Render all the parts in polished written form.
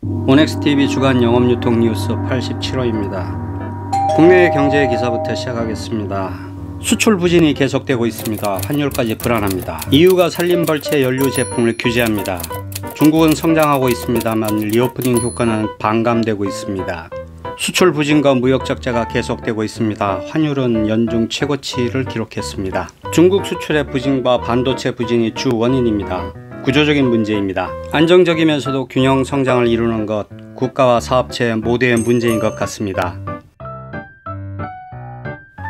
오넥스TV 주간 영업유통 뉴스 87호입니다. 국내 경제 기사부터 시작하겠습니다. 수출 부진이 계속되고 있습니다. 환율까지 불안합니다. EU가 산림벌채 연료 제품을 규제합니다. 중국은 성장하고 있습니다만 리오프닝 효과는 반감되고 있습니다. 수출 부진과 무역 적자가 계속되고 있습니다. 환율은 연중 최고치를 기록했습니다. 중국 수출의 부진과 반도체 부진이 주 원인입니다. 구조적인 문제입니다. 안정적이면서도 균형 성장을 이루는 것, 국가와 사업체 모두의 문제인 것 같습니다.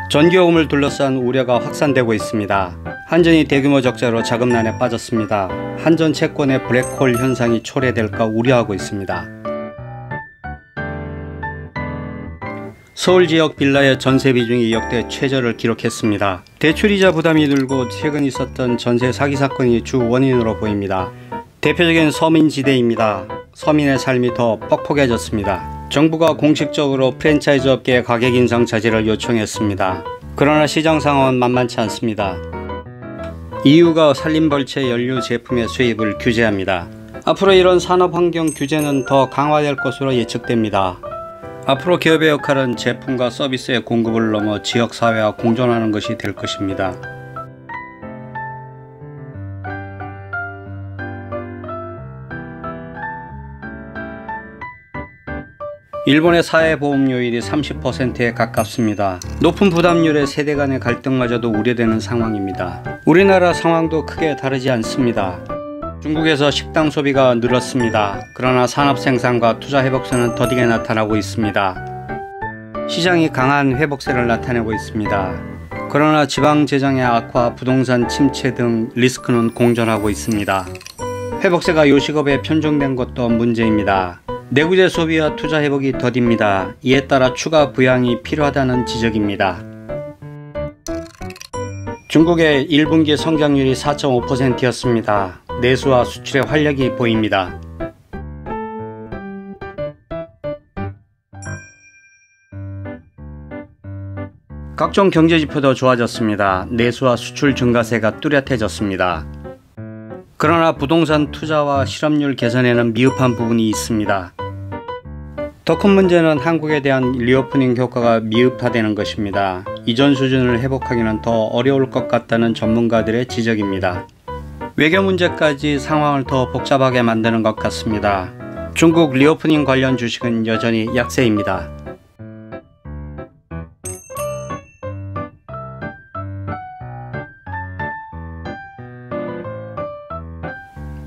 전기요금을 둘러싼 우려가 확산되고 있습니다. 한전이 대규모 적자로 자금난에 빠졌습니다. 한전 채권의 블랙홀 현상이 초래될까 우려하고 있습니다. 서울 지역 빌라의 전세 비중이 역대 최저를 기록했습니다. 대출이자 부담이 늘고 최근 있었던 전세 사기 사건이 주 원인으로 보입니다. 대표적인 서민지대입니다. 서민의 삶이 더 퍽퍽해졌습니다. 정부가 공식적으로 프랜차이즈 업계의 가격 인상 자제를 요청했습니다. 그러나 시장 상황은 만만치 않습니다. EU가 산림벌채 연료 제품의 수입을 규제합니다. 앞으로 이런 산업환경 규제는 더 강화될 것으로 예측됩니다. 앞으로 기업의 역할은 제품과 서비스의 공급을 넘어 지역사회와 공존하는 것이 될 것입니다. 일본의 사회보험료율이 30%에 가깝습니다. 높은 부담률의 세대 간의 갈등마저도 우려되는 상황입니다. 우리나라 상황도 크게 다르지 않습니다. 중국에서 식당 소비가 늘었습니다. 그러나 산업 생산과 투자 회복세는 더디게 나타나고 있습니다. 시장이 강한 회복세를 나타내고 있습니다. 그러나 지방 재정의 악화, 부동산 침체 등 리스크는 공존하고 있습니다. 회복세가 요식업에 편중된 것도 문제입니다. 내구재 소비와 투자 회복이 더딥니다. 이에 따라 추가 부양이 필요하다는 지적입니다. 중국의 1분기 성장률이 4.5%였습니다. 내수와 수출의 활력이 보입니다. 각종 경제지표도 좋아졌습니다. 내수와 수출 증가세가 뚜렷해졌습니다. 그러나 부동산 투자와 실업률 개선에는 미흡한 부분이 있습니다. 더 큰 문제는 한국에 대한 리오프닝 효과가 미흡하다는 것입니다. 이전 수준을 회복하기는 더 어려울 것 같다는 전문가들의 지적입니다. 외교 문제까지 상황을 더 복잡하게 만드는 것 같습니다. 중국 리오프닝 관련 주식은 여전히 약세입니다.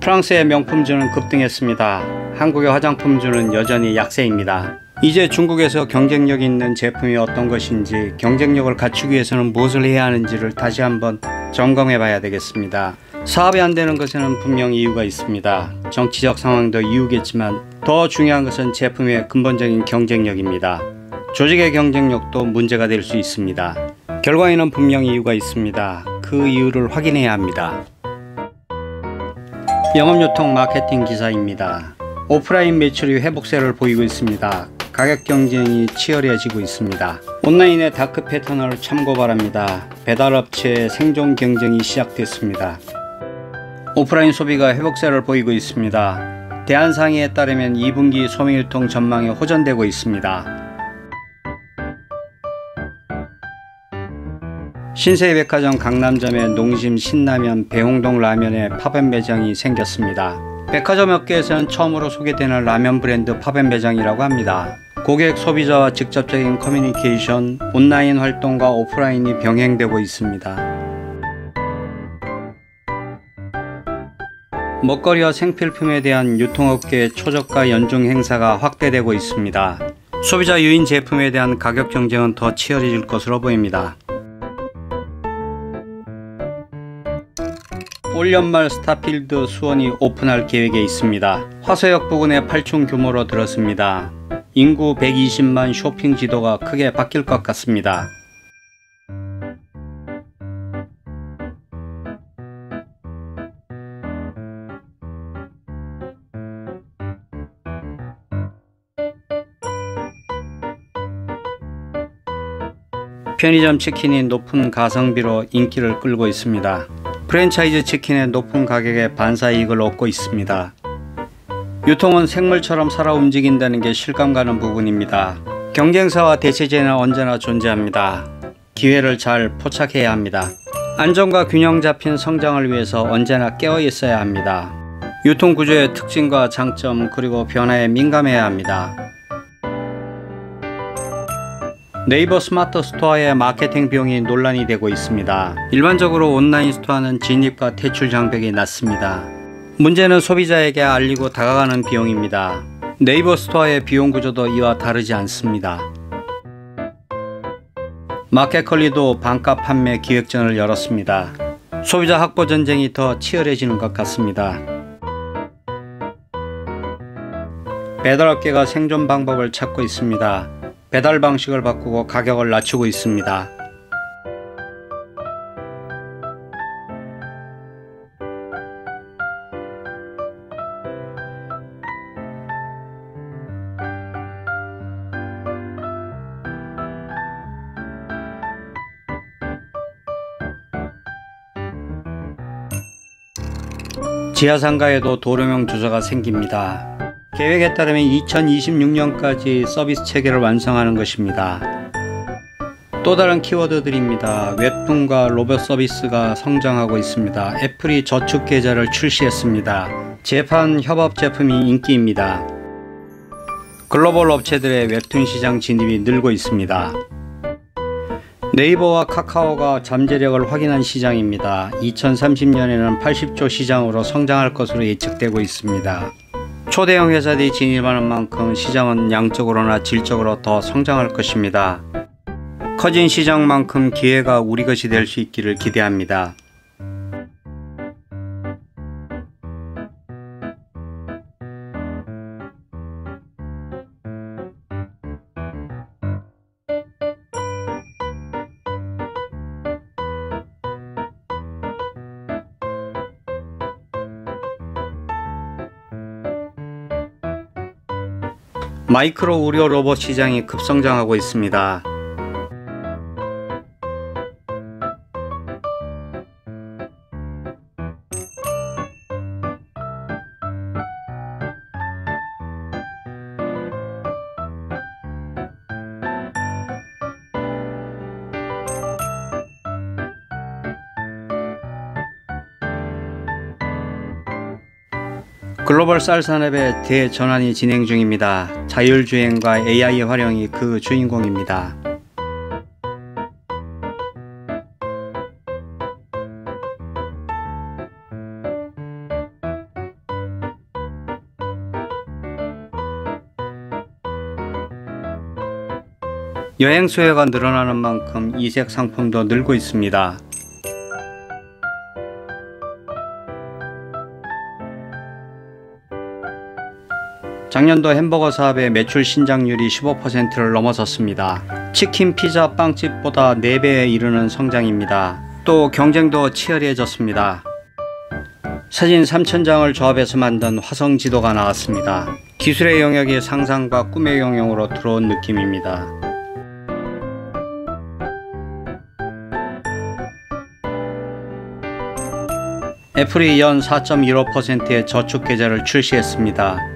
프랑스의 명품주는 급등했습니다. 한국의 화장품주는 여전히 약세입니다. 이제 중국에서 경쟁력 있는 제품이 어떤 것인지, 경쟁력을 갖추기 위해서는 무엇을 해야 하는지를 다시 한번 점검해 봐야 되겠습니다. 사업이 안 되는 것에는 분명 이유가 있습니다. 정치적 상황도 이유겠지만 더 중요한 것은 제품의 근본적인 경쟁력입니다. 조직의 경쟁력도 문제가 될 수 있습니다. 결과에는 분명 이유가 있습니다. 그 이유를 확인해야 합니다. 영업유통 마케팅 기사입니다. 오프라인 매출이 회복세를 보이고 있습니다. 가격 경쟁이 치열해지고 있습니다. 온라인의 다크 패턴을 참고 바랍니다. 배달업체의 생존 경쟁이 시작됐습니다. 오프라인 소비가 회복세를 보이고 있습니다. 대한상의에 따르면 2분기 소매유통 전망이 호전되고 있습니다. 신세계백화점 강남점에 농심 신라면 배홍동 라면의 팝업 매장이 생겼습니다. 백화점 업계에서는 처음으로 소개되는 라면 브랜드 팝업 매장이라고 합니다. 고객 소비자와 직접적인 커뮤니케이션, 온라인 활동과 오프라인이 병행되고 있습니다. 먹거리와 생필품에 대한 유통업계의 초저가 연중 행사가 확대되고 있습니다. 소비자 유인 제품에 대한 가격 경쟁은 더 치열해질 것으로 보입니다. 올 연말 스타필드 수원이 오픈할 계획에 있습니다. 화서역 부근에 8층 규모로 들었습니다. 인구 120만 쇼핑 지도가 크게 바뀔 것 같습니다. 편의점 치킨이 높은 가성비로 인기를 끌고 있습니다. 프랜차이즈 치킨의 높은 가격에 반사이익을 얻고 있습니다. 유통은 생물처럼 살아 움직인다는 게 실감 가는 부분입니다. 경쟁사와 대체제는 언제나 존재합니다. 기회를 잘 포착해야 합니다. 안정과 균형 잡힌 성장을 위해서 언제나 깨어 있어야 합니다. 유통 구조의 특징과 장점 그리고 변화에 민감해야 합니다. 네이버 스마트 스토어의 마케팅 비용이 논란이 되고 있습니다. 일반적으로 온라인 스토어는 진입과 퇴출 장벽이 낮습니다. 문제는 소비자에게 알리고 다가가는 비용입니다. 네이버 스토어의 비용 구조도 이와 다르지 않습니다. 마켓컬리도 반가 판매 기획전을 열었습니다. 소비자 확보 전쟁이 더 치열해지는 것 같습니다. 배달업계가 생존 방법을 찾고 있습니다. 배달 방식을 바꾸고 가격을 낮추고 있습니다. 지하상가에도 도로명 주소가 생깁니다. 계획에 따르면 2026년까지 서비스 체계를 완성하는 것입니다. 또 다른 키워드들입니다. 웹툰과 로봇 서비스가 성장하고 있습니다. 애플이 저축 계좌를 출시했습니다. 재판 협업 제품이 인기입니다. 글로벌 업체들의 웹툰 시장 진입이 늘고 있습니다. 네이버와 카카오가 잠재력을 확인한 시장입니다. 2030년에는 80조 시장으로 성장할 것으로 예측되고 있습니다. 초대형 회사들이 진입하는 만큼 시장은 양적으로나 질적으로 더 성장할 것입니다. 커진 시장만큼 기회가 우리 것이 될 수 있기를 기대합니다. 마이크로 의료 로봇 시장이 급성장하고 있습니다. 글로벌 쌀 산업의 대전환이 진행 중입니다. 자율주행과 AI 활용이 그 주인공입니다. 여행 수요가 늘어나는 만큼 이색 상품도 늘고 있습니다. 작년도 햄버거 사업의 매출 신장률이 15%를 넘어섰습니다. 치킨, 피자, 빵집보다 4배에 이르는 성장입니다. 또 경쟁도 치열해졌습니다. 사진 3,000장을 조합해서 만든 화성 지도가 나왔습니다. 기술의 영역이 상상과 꿈의 영역으로 들어온 느낌입니다. 애플이 연 4.15%의 저축 계좌를 출시했습니다.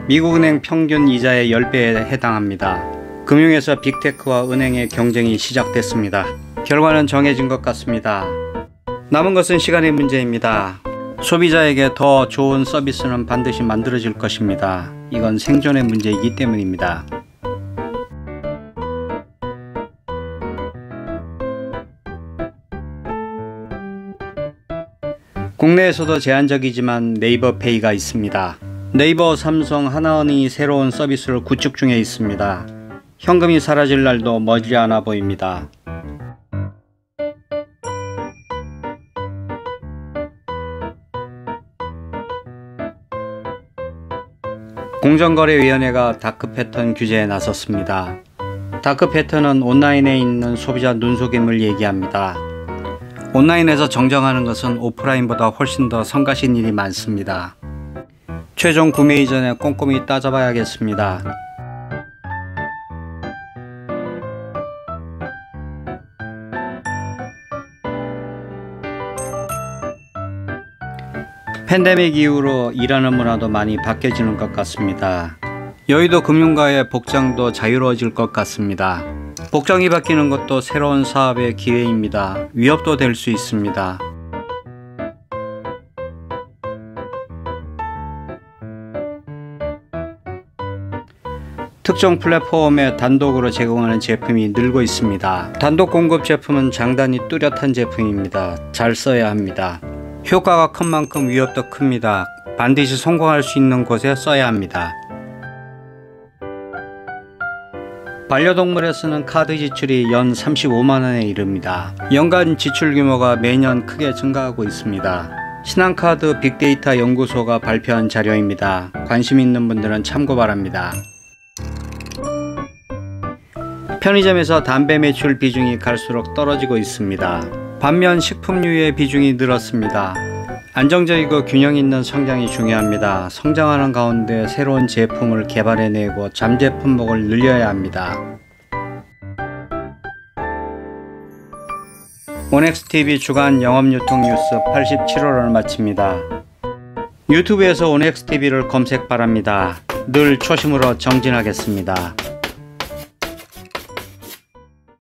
미국은행 평균 이자의 10배에 해당합니다. 금융에서 빅테크와 은행의 경쟁이 시작됐습니다. 결과는 정해진 것 같습니다. 남은 것은 시간의 문제입니다. 소비자에게 더 좋은 서비스는 반드시 만들어질 것입니다. 이건 생존의 문제이기 때문입니다. 국내에서도 제한적이지만 네이버페이가 있습니다. 네이버, 삼성, 하나은행이 새로운 서비스를 구축 중에 있습니다. 현금이 사라질 날도 멀지 않아 보입니다. 공정거래위원회가 다크패턴 규제에 나섰습니다. 다크패턴은 온라인에 있는 소비자 눈속임을 얘기합니다. 온라인에서 정정하는 것은 오프라인보다 훨씬 더 성가신 일이 많습니다. 최종 구매 이전에 꼼꼼히 따져봐야겠습니다. 팬데믹 이후로 일하는 문화도 많이 바뀌어지는 것 같습니다. 여의도 금융가의 복장도 자유로워질 것 같습니다. 복장이 바뀌는 것도 새로운 사업의 기회입니다. 위협도 될 수 있습니다. 특정 플랫폼에 단독으로 제공하는 제품이 늘고 있습니다. 단독 공급 제품은 장단이 뚜렷한 제품입니다. 잘 써야 합니다. 효과가 큰 만큼 위협도 큽니다. 반드시 성공할 수 있는 곳에 써야 합니다. 반려동물에 쓰는 카드 지출이 연 35만원에 이릅니다. 연간 지출 규모가 매년 크게 증가하고 있습니다. 신한카드 빅데이터 연구소가 발표한 자료입니다. 관심 있는 분들은 참고 바랍니다. 편의점에서 담배 매출 비중이 갈수록 떨어지고 있습니다. 반면 식품류의 비중이 늘었습니다. 안정적이고 균형 있는 성장이 중요합니다. 성장하는 가운데 새로운 제품을 개발해내고 잠재 품목을 늘려야 합니다. 온엑스TV 주간 영업유통 뉴스 87호를 마칩니다. 유튜브에서 온엑스TV를 검색 바랍니다. 늘 초심으로 정진하겠습니다.